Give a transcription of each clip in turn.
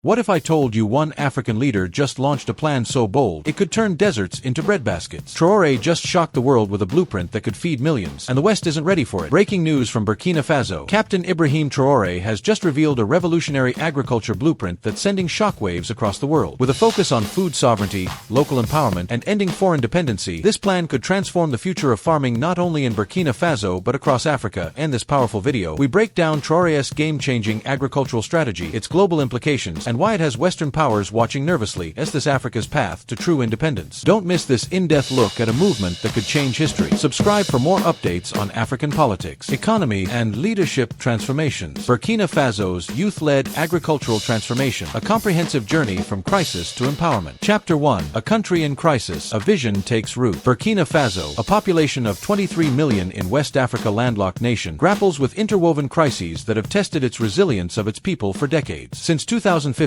What if I told you one African leader just launched a plan so bold it could turn deserts into breadbaskets? Traoré just shocked the world with a blueprint that could feed millions, and the West isn't ready for it. Breaking news from Burkina Faso. Captain Ibrahim Traoré has just revealed a revolutionary agriculture blueprint that's sending shockwaves across the world. With a focus on food sovereignty, local empowerment, and ending foreign dependency, this plan could transform the future of farming not only in Burkina Faso but across Africa. In this powerful video, we break down Traoré's game-changing agricultural strategy, its global implications, and why it has Western powers watching nervously as this Africa's path to true independence. Don't miss this in-depth look at a movement that could change history. Subscribe for more updates on African politics, economy, and leadership transformations. Burkina Faso's youth-led agricultural transformation, a comprehensive journey from crisis to empowerment. Chapter 1. A country in crisis, a vision takes root. Burkina Faso, a population of 23 million in West Africa landlocked nation, grapples with interwoven crises that have tested its resilience of its people for decades. Since 2015,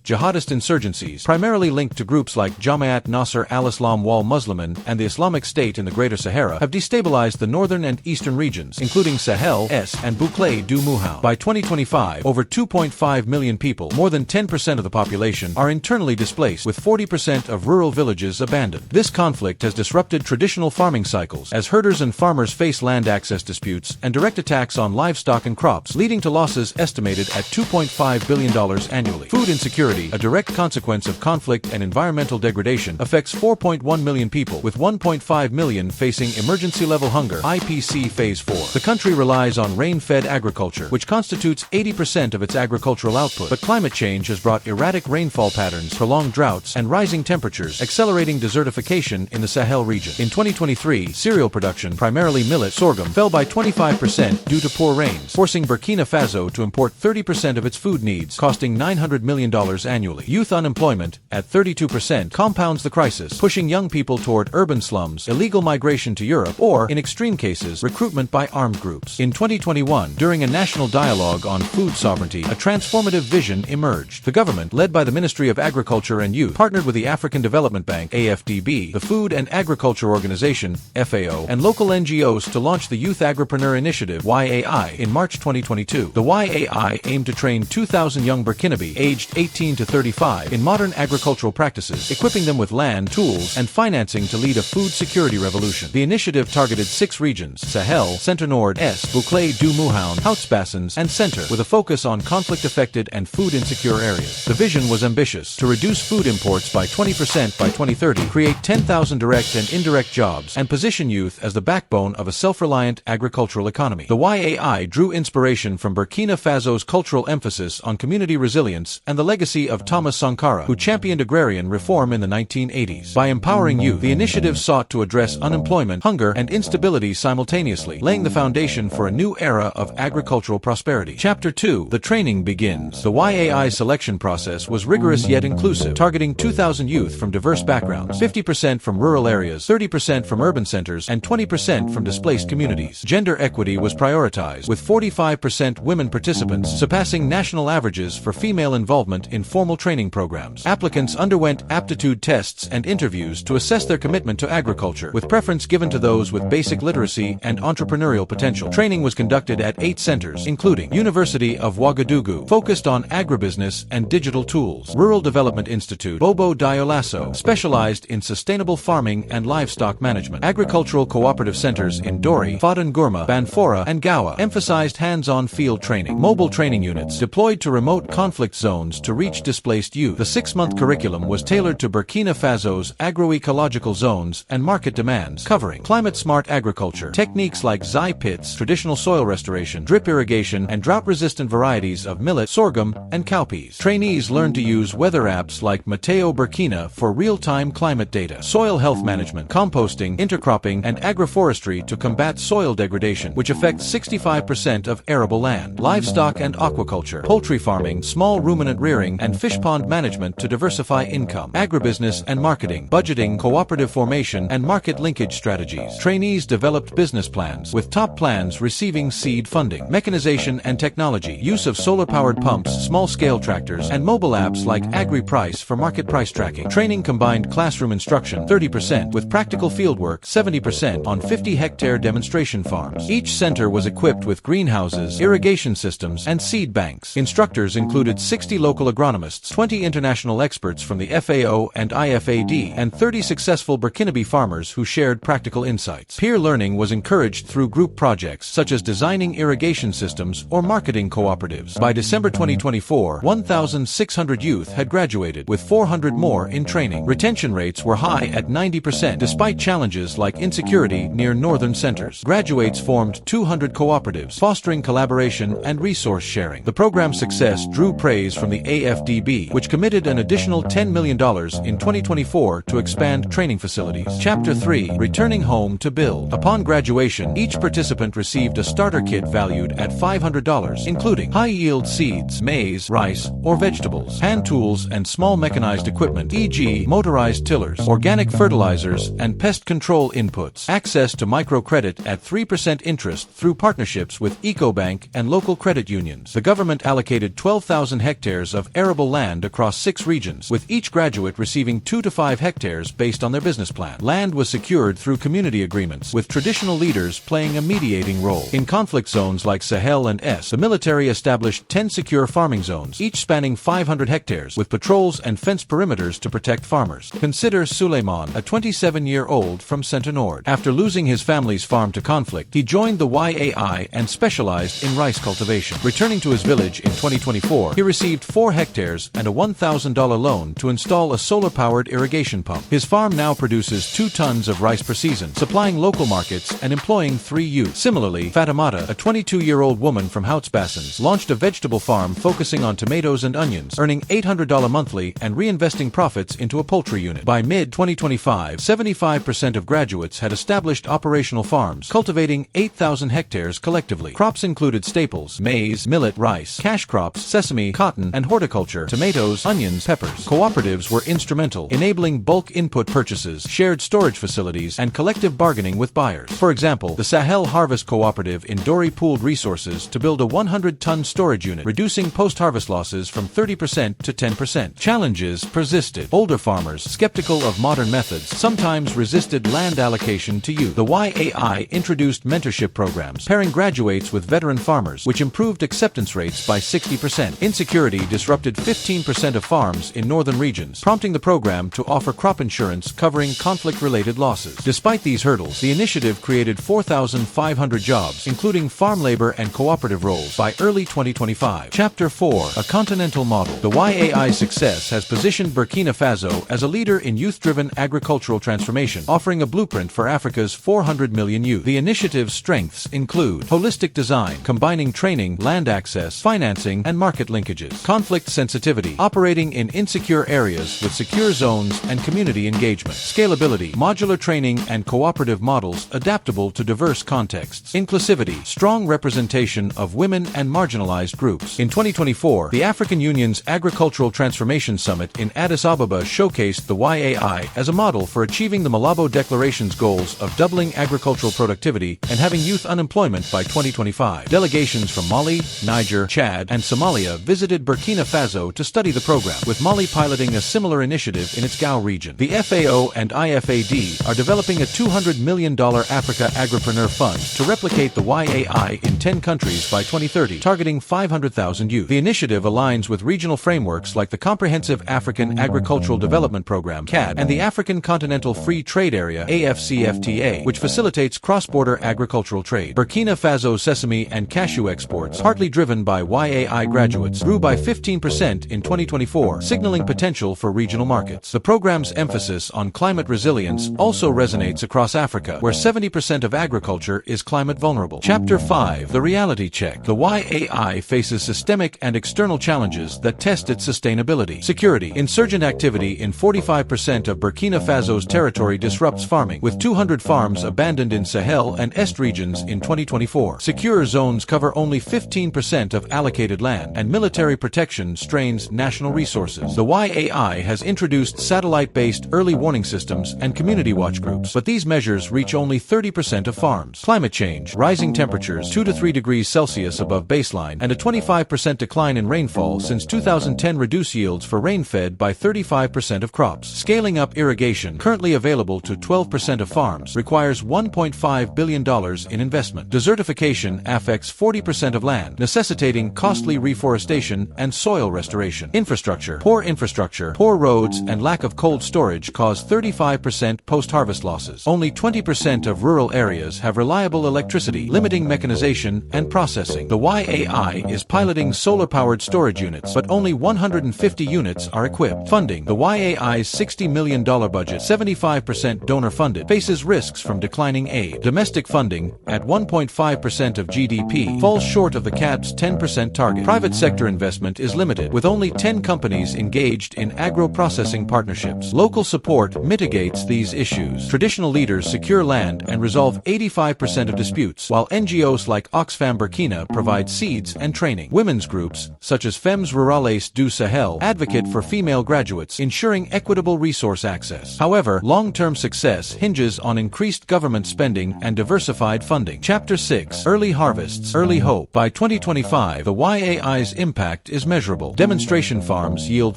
jihadist insurgencies, primarily linked to groups like Jamaat Nasser al-Islam wal Muslimin and the Islamic State in the Greater Sahara, have destabilized the northern and eastern regions, including Sahel, and Bouclé du Mouhan. By 2025, over 2.5 million people, more than 10% of the population, are internally displaced, with 40% of rural villages abandoned. This conflict has disrupted traditional farming cycles, as herders and farmers face land access disputes and direct attacks on livestock and crops, leading to losses estimated at $2.5 billion annually. Food insecurity, a direct consequence of conflict and environmental degradation, affects 4.1 million people, with 1.5 million facing emergency-level hunger. IPC Phase 4. The country relies on rain-fed agriculture, which constitutes 80% of its agricultural output, but climate change has brought erratic rainfall patterns, prolonged droughts, and rising temperatures, accelerating desertification in the Sahel region. In 2023, cereal production, primarily millet, sorghum, fell by 25% due to poor rains, forcing Burkina Faso to import 30% of its food needs, costing $900 million annually. Youth unemployment, at 32%, compounds the crisis, pushing young people toward urban slums, illegal migration to Europe, or, in extreme cases, recruitment by armed groups. In 2021, during a national dialogue on food sovereignty, a transformative vision emerged. The government, led by the Ministry of Agriculture and Youth, partnered with the African Development Bank, AFDB, the Food and Agriculture Organization, FAO, and local NGOs to launch the Youth Agripreneur Initiative, YAI, in March 2022. The YAI aimed to train 2,000 young Burkinabe, aged 18 to 35, in modern agricultural practices, equipping them with land, tools, and financing to lead a food security revolution. The initiative targeted 6 regions: Sahel, Centre-Nord, Bouclé du Mouhan, Haute-Bassins, and Centre, with a focus on conflict-affected and food-insecure areas. The vision was ambitious: to reduce food imports by 20% by 2030, create 10,000 direct and indirect jobs, and position youth as the backbone of a self-reliant agricultural economy. The YAI drew inspiration from Burkina Faso's cultural emphasis on community resilience and the legacy of Thomas Sankara, who championed agrarian reform in the 1980s. By empowering youth, the initiative sought to address unemployment, hunger, and instability simultaneously, laying the foundation for a new era of agricultural prosperity. Chapter 2. The training begins. The YAI selection process was rigorous yet inclusive, targeting 2,000 youth from diverse backgrounds, 50% from rural areas, 30% from urban centers, and 20% from displaced communities. Gender equity was prioritized, with 45% women participants, surpassing national averages for female involvement in formal training programs. Applicants underwent aptitude tests and interviews to assess their commitment to agriculture, with preference given to those with basic literacy and entrepreneurial potential. Training was conducted at 8 centers, including University of Ouagadougou, focused on agribusiness and digital tools; Rural Development Institute, Bobo Dioulasso, specialized in sustainable farming and livestock management; agricultural cooperative centers in Dori, Fadangurma, Banfora, and Gawa emphasized hands-on field training; mobile training units deployed to remote conflict zones to reach displaced youth. The 6-month curriculum was tailored to Burkina Faso's agroecological zones and market demands, covering climate-smart agriculture, techniques like zai pits, traditional soil restoration, drip irrigation, and drought-resistant varieties of millet, sorghum, and cowpeas. Trainees learned to use weather apps like Meteo Burkina for real-time climate data, soil health management, composting, intercropping, and agroforestry to combat soil degradation, which affects 65% of arable land; livestock and aquaculture, poultry farming, small ruminant rearing, and fish pond management to diversify income; agribusiness and marketing, budgeting, cooperative formation, and market linkage strategies. Trainees developed business plans, with top plans receiving seed funding; mechanization and technology, use of solar-powered pumps, small-scale tractors, and mobile apps like AgriPrice for market price tracking. Training combined classroom instruction, 30%, with practical fieldwork, 70%, on 50-hectare demonstration farms. Each center was equipped with greenhouses, irrigation systems, and seed banks. Instructors included 6 60 local agronomists, 20 international experts from the FAO and IFAD, and 30 successful Burkinabe farmers who shared practical insights. Peer learning was encouraged through group projects such as designing irrigation systems or marketing cooperatives. By December 2024, 1,600 youth had graduated, with 400 more in training. Retention rates were high at 90% despite challenges like insecurity near northern centers. Graduates formed 200 cooperatives, fostering collaboration and resource sharing. The program's success drew praise from the AFDB, which committed an additional $10 million in 2024 to expand training facilities. Chapter 3: Returning Home to Build. Upon graduation, each participant received a starter kit valued at $500, including high-yield seeds, maize, rice, or vegetables, hand tools and small mechanized equipment, e.g. motorized tillers, organic fertilizers, and pest control inputs. Access to microcredit at 3% interest through partnerships with EcoBank and local credit unions. The government allocated 12,000 hectares of arable land across 6 regions, with each graduate receiving 2 to 5 hectares based on their business plan. Land was secured through community agreements, with traditional leaders playing a mediating role. In conflict zones like Sahel and S, the military established 10 secure farming zones, each spanning 500 hectares, with patrols and fence perimeters to protect farmers. Consider Suleiman, a 27-year-old from Centre-Nord. After losing his family's farm to conflict, he joined the YAI and specialized in rice cultivation. Returning to his village in 2024, he received 4 hectares and a $1,000 loan to install a solar-powered irrigation pump. His farm now produces 2 tons of rice per season, supplying local markets and employing 3 youth. Similarly, Fatimata, a 22-year-old woman from Houtsbassens, launched a vegetable farm focusing on tomatoes and onions, earning $800 monthly and reinvesting profits into a poultry unit. By mid-2025, 75% of graduates had established operational farms, cultivating 8,000 hectares collectively. Crops included staples, maize, millet, rice, cash crops, sesame, cotton, and horticulture, tomatoes, onions, peppers. Cooperatives were instrumental, enabling bulk input purchases, shared storage facilities, and collective bargaining with buyers. For example, the Sahel Harvest Cooperative in Dori pooled resources to build a 100-ton storage unit, reducing post-harvest losses from 30% to 10%. Challenges persisted. Older farmers, skeptical of modern methods, sometimes resisted land allocation to youth. The YAI introduced mentorship programs, pairing graduates with veteran farmers, which improved acceptance rates by 60%. Insecurity disrupted 15% of farms in northern regions, prompting the program to offer crop insurance covering conflict-related losses. Despite these hurdles, the initiative created 4,500 jobs, including farm labor and cooperative roles, by early 2025. Chapter 4: A Continental Model. The YAI's success has positioned Burkina Faso as a leader in youth-driven agricultural transformation, offering a blueprint for Africa's 400 million youth. The initiative's strengths include holistic design, combining training, land access, financing, and market linkages. Conflict sensitivity, operating in insecure areas with secure zones and community engagement. Scalability, modular training and cooperative models adaptable to diverse contexts. Inclusivity, strong representation of women and marginalized groups. In 2024, the African Union's Agricultural Transformation Summit in Addis Ababa showcased the YAI as a model for achieving the Malabo Declaration's goals of doubling agricultural productivity and having youth unemployment by 2025. Delegations from Mali, Niger, Chad, and Somalia visited Burkina Faso to study the program, with Mali piloting a similar initiative in its Gao region. The FAO and IFAD are developing a $200 million Africa Agripreneur Fund to replicate the YAI in 10 countries by 2030, targeting 500,000 youth. The initiative aligns with regional frameworks like the Comprehensive African Agricultural Development Program (CAD) and the African Continental Free Trade Area (AFCFTA), which facilitates cross-border agricultural trade. Burkina Faso sesame and cashew exports, partly driven by YAI graduates, grew by 15% in 2024, signaling potential for regional markets. The program's emphasis on climate resilience also resonates across Africa, where 70% of agriculture is climate vulnerable. Chapter 5: The Reality Check. The YAI faces systemic and external challenges that test its sustainability. Security. Insurgent activity in 45% of Burkina Faso's territory disrupts farming, with 200 farms abandoned in Sahel and Est regions in 2024. Secure zones cover only 15% of allocated land, and military protection strains national resources. The YAI has introduced satellite-based early warning systems and community watch groups, but these measures reach only 30% of farms. Climate change. Rising temperatures 2 to 3 degrees Celsius above baseline and a 25% decline in rainfall since 2010 reduce yields for rain-fed by 35% of crops. Scaling up irrigation, currently available to 12% of farms, requires $1.5 billion in investment. Desertification affects 40% of land, necessitating costly reforestation and soil restoration. Infrastructure. Poor infrastructure, poor roads, and lack of cold storage cause 35% post-harvest losses. Only 20% of rural areas have reliable electricity, limiting mechanization and processing. The YAI is piloting solar-powered storage units, but only 150 units are equipped. Funding. The YAI's $60 million budget, 75% donor-funded, faces risks from declining aid. Domestic funding, at 1.5% of GDP, falls short of the CAD's 10% target. Private sector investment is limited, with only 10 companies engaged in agro-processing partnerships. Local support mitigates these issues. Traditional leaders secure land and resolve 85% of disputes, while NGOs like Oxfam Burkina provide seeds and training. Women's groups, such as Femmes Rurales du Sahel, advocate for female graduates, ensuring equitable resource access. However, long-term success hinges on increased government spending and diversified funding. Chapter 6. Early Harvests, Early Hope. By 2025, the YAI's impact is measurable. Demonstration farms yield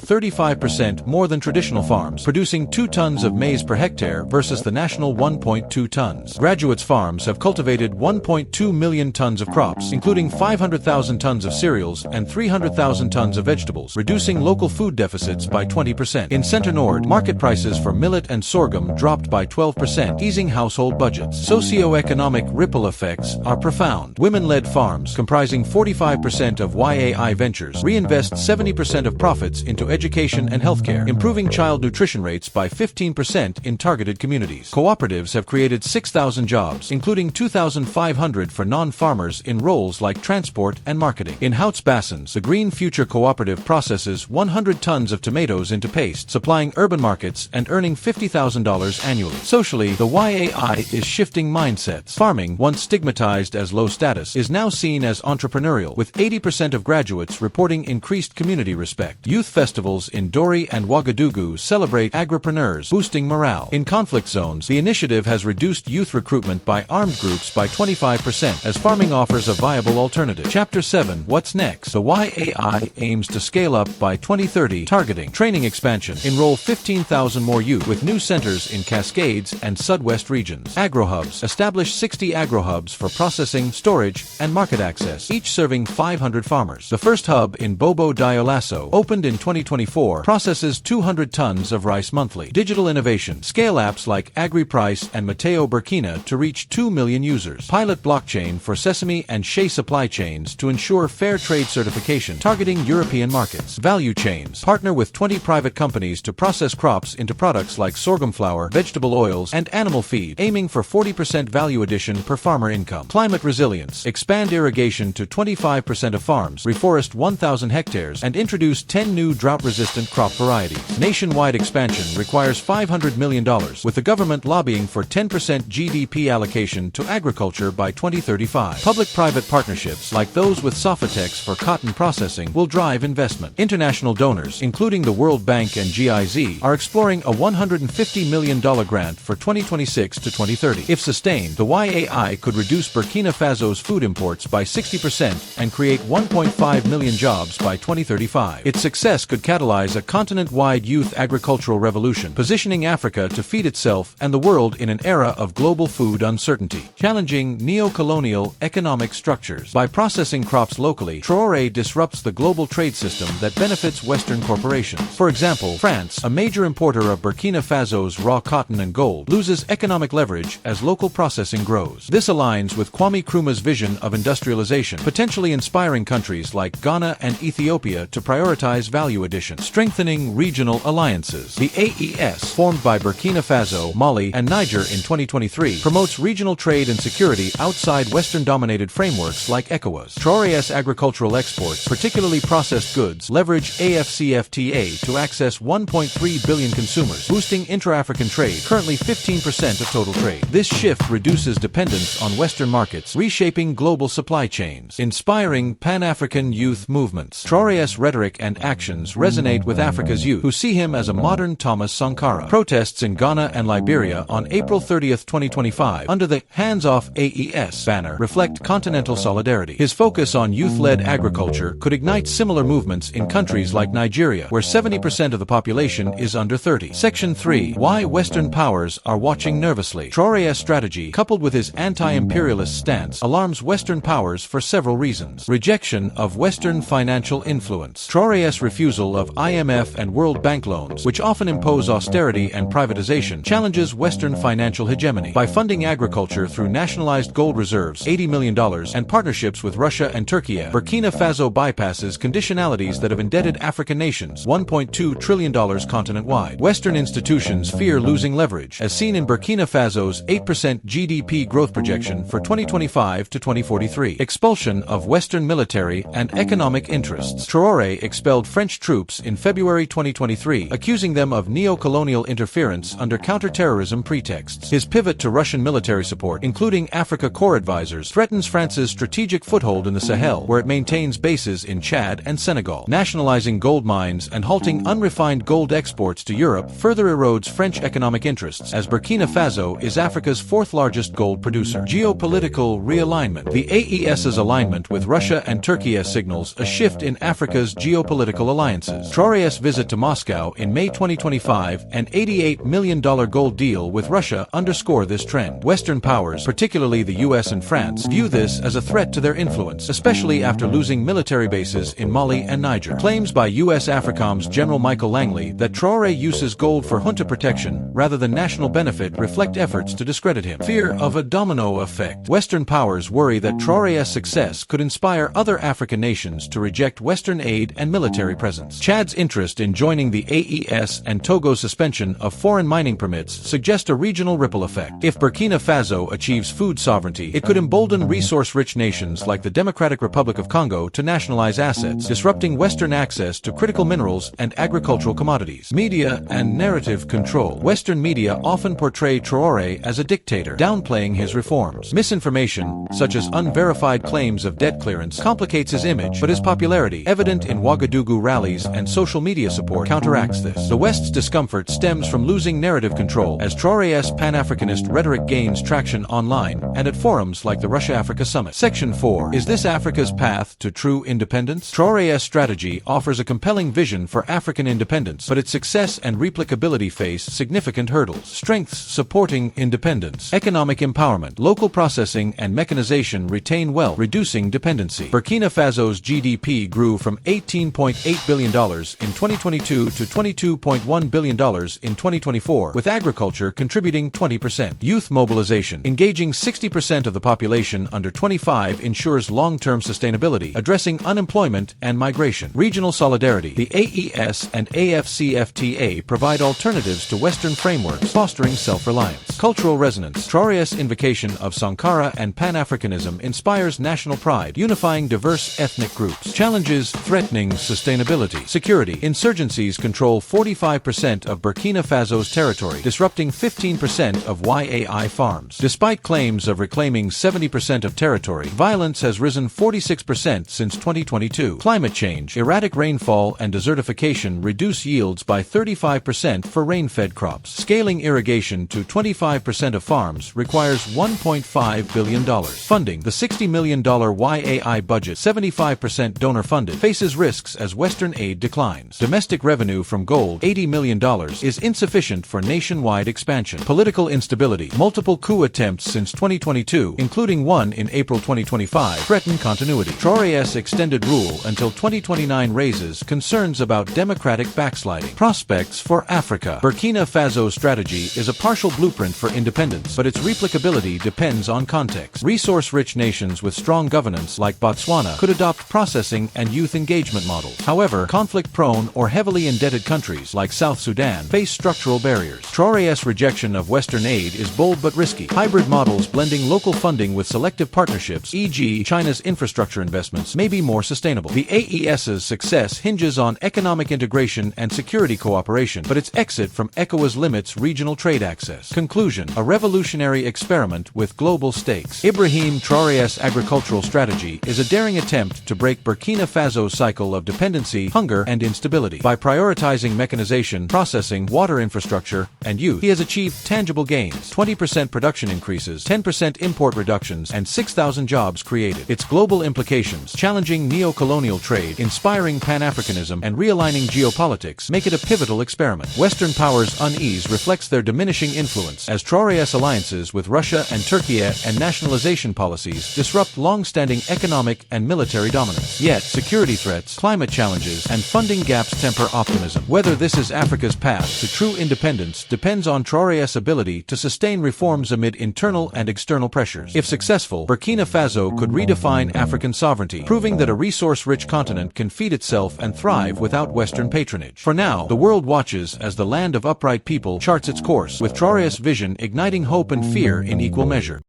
35% more than traditional farms, producing 2 tons of maize per hectare versus the national 1.2 tons. Graduates farms have cultivated 1.2 million tons of crops, including 500,000 tons of cereals and 300,000 tons of vegetables, reducing local food deficits by 20%. In Center Nord, market prices for millet and sorghum dropped by 12%, easing household budgets. Socioeconomic ripple effects are profound. Women-led farms, comprising 45% of YAI ventures, reinvest 70% of profits into education and healthcare, improving child nutrition rates by 15% in targeted communities. Cooperatives have created 6,000 jobs, including 2,500 for non-farmers in roles like transport and marketing. In Houts Bassins, the Green Future Cooperative processes 100 tons of tomatoes into paste, supplying urban markets and earning $50,000 annually. Socially, the YAI is shifting mindsets. Farming, once stigmatized as low status, is now seen as entrepreneurial, with 80% of graduates reporting increased community respect. Youth festivals in Dori and Ouagadougou celebrate agripreneurs, boosting morale. In conflict zones, the initiative has reduced youth recruitment by armed groups by 25%, as farming offers a viable alternative. Chapter 7. What's next? The YAI aims to scale up by 2030, targeting training expansion. Enroll 15,000 more youth, with new centers in Cascades and Sud-West regions. Agrohubs. Establish 60 agrohubs for processing, storage, and market access, each serving 500 farmers. The first hub in Bobo Dioulasso, opened in 2024, processes 200 tons of rice monthly. Digital innovation. Scale apps like AgriPrice and Mateo Burkina to reach 2 million users. Pilot blockchain for sesame and shea supply chains to ensure fair trade certification, targeting European markets. Value chains. Partner with 20 private companies to process crops into products like sorghum flour, vegetable oils, and animal feed, aiming for 40% value addition per farmer income. Climate resilience. Expand irrigation to 25% of farms, reforest 1,000 hectares, and introduce 10 new drought-resistant crop varieties. Nationwide expansion requires $500 million, with the government lobbying for 10% GDP allocation to agriculture by 2035. Public-private partnerships, like those with Sofitex for cotton processing, will drive investment. International donors, including the World Bank and GIZ, are exploring a $150 million grant for 2026 to 2030. If sustained, the YAI could reduce Burkina Faso's food imports by 60% and create 1.5 million jobs by 2035. Its success could catalyze a continent-wide youth agricultural revolution, positioning Africa to feed itself and the world in an era of global food uncertainty. Challenging neo-colonial economic structures. By processing crops locally, Traoré disrupts the global trade system that benefits Western corporations. For example, France, a major importer of Burkina Faso's raw cotton and gold, loses economic leverage as local processing grows. This aligns with Kwame Nkrumah's vision of industrialization, potentially inspiring countries like Ghana and Ethiopia to prioritize value addition. Strengthening regional alliances. The AES, formed by Burkina Faso, Mali, and Niger in 2023, promotes regional trade and security outside Western-dominated frameworks like ECOWAS. Traoré's agricultural exports, particularly processed goods, leverage AFCFTA to access 1.3 billion consumers, boosting intra-African trade, currently 15% of total trade. This shift reduces dependence on Western markets, reshaping global supply chains. Inspiring Pan-African youth movements. Traoré's rhetoric and actions resonate with Africa's youth, who see him as a modern Thomas Sankara. Protests in Ghana and Liberia on April 30, 2025, under the Hands Off AES banner, reflect continental solidarity. His focus on youth-led agriculture could ignite similar movements in countries like Nigeria, where 70% of the population is under 30. Section 3. Why Western powers are watching nervously. Traoré's strategy, coupled with his anti-imperialist stance, alarms Western powers for several reasons. Rejection of Western financial financial influence. Traoré's refusal of IMF and World Bank loans, which often impose austerity and privatization, challenges Western financial hegemony. By funding agriculture through nationalized gold reserves, $80 million, and partnerships with Russia and Turkey, Burkina Faso bypasses conditionalities that have indebted African nations $1.2 trillion continent-wide. Western institutions fear losing leverage, as seen in Burkina Faso's 8% GDP growth projection for 2025 to 2043. Expulsion of Western military and economic interests. Traoré expelled French troops in February 2023, accusing them of neo-colonial interference under counter-terrorism pretexts. His pivot to Russian military support, including Africa Corps advisors, threatens France's strategic foothold in the Sahel, where it maintains bases in Chad and Senegal. Nationalizing gold mines and halting unrefined gold exports to Europe further erodes French economic interests, as Burkina Faso is Africa's fourth-largest gold producer. Geopolitical realignment. The AES's alignment with Russia and Turkey signals a shift in Africa's geopolitical alliances. Traoré's visit to Moscow in May 2025 and $88 million gold deal with Russia underscore this trend. Western powers, particularly the US and France, view this as a threat to their influence, especially after losing military bases in Mali and Niger. Claims by US AFRICOM's General Michael Langley that Traoré uses gold for junta protection rather than national benefit reflect efforts to discredit him. Fear of a domino effect. Western powers worry that Traoré's success could inspire other African nations to reject Western aid and military presence. Chad's interest in joining the AES and Togo's suspension of foreign mining permits suggest a regional ripple effect. If Burkina Faso achieves food sovereignty, it could embolden resource-rich nations like the Democratic Republic of Congo to nationalize assets, disrupting Western access to critical minerals and agricultural commodities. Media and narrative control. Western media often portray Traoré as a dictator, downplaying his reforms. Misinformation, such as unverified claims of debt clearance, complicates his image, but his popularity, evident in Ouagadougou rallies and social media support, counteracts this. The West's discomfort stems from losing narrative control, as Traoré's Pan-Africanist rhetoric gains traction online and at forums like the Russia-Africa Summit. Section 4. Is this Africa's path to true independence? Traoré's strategy offers a compelling vision for African independence, but its success and replicability face significant hurdles. Strengths supporting independence. Economic empowerment. Local processing and mechanization retain wealth, reducing dependency. Burkina Faso's GDP grew from $18.8 billion in 2022 to $22.1 billion in 2024, with agriculture contributing 20%. Youth mobilization. Engaging 60% of the population under 25 ensures long-term sustainability, addressing unemployment and migration. Regional solidarity. The AES and AFCFTA provide alternatives to Western frameworks, fostering self-reliance. Cultural resonance. Traoré's invocation of Sankara and Pan-Africanism inspires national pride, unifying diverse ethnic groups. Challenges threatening sustainability. Security. Insurgencies control 45% of Burkina Faso's territory, disrupting 15% of YAI farms. Despite claims of reclaiming 70% of territory, violence has risen 46% since 2022. Climate change. Erratic rainfall and desertification reduce yields by 35% for rain-fed crops. Scaling irrigation to 25% of farms requires $1.5 billion. Funding. The $60 million YAI budget, 75% donor-funded, faces risks as Western aid declines. Domestic revenue from gold, $80 million, is insufficient for nationwide expansion. Political instability. Multiple coup attempts since 2022, including one in April 2025, threaten continuity. Traoré's extended rule until 2029 raises concerns about democratic backsliding. Prospects for Africa. Burkina Faso's strategy is a partial blueprint for independence, but its replicability depends on context. Resource-rich nations with strong governance like Botswana could adopt processing and youth engagement models. However, conflict-prone or heavily indebted countries like South Sudan face structural barriers. Traoré's rejection of Western aid is bold but risky. Hybrid models blending local funding with selective partnerships, e.g. China's infrastructure investments, may be more sustainable. The AES's success hinges on economic integration and security cooperation, but its exit from ECOWAS limits regional trade access. Conclusion. A revolutionary experiment with global stakes. Ibrahim Traoré's agricultural strategy is a daring attempt to break Burkina Faso's cycle of dependency, hunger, and instability. By prioritizing mechanization, processing, water infrastructure, and youth, he has achieved tangible gains: 20% production increases, 10% import reductions, and 6,000 jobs created. Its global implications, challenging neo-colonial trade, inspiring Pan-Africanism, and realigning geopolitics, make it a pivotal experiment. Western powers' unease reflects their diminishing influence, as Traoré's alliances with Russia and Turkey and nationalization policies disrupt long-standing economic and military dominance. Yet, debt, security threats, climate challenges, and funding gaps temper optimism. Whether this is Africa's path to true independence depends on Traoré's ability to sustain reforms amid internal and external pressures. If successful, Burkina Faso could redefine African sovereignty, proving that a resource-rich continent can feed itself and thrive without Western patronage. For now, the world watches as the land of upright people charts its course, with Traoré's vision igniting hope and fear in equal measure.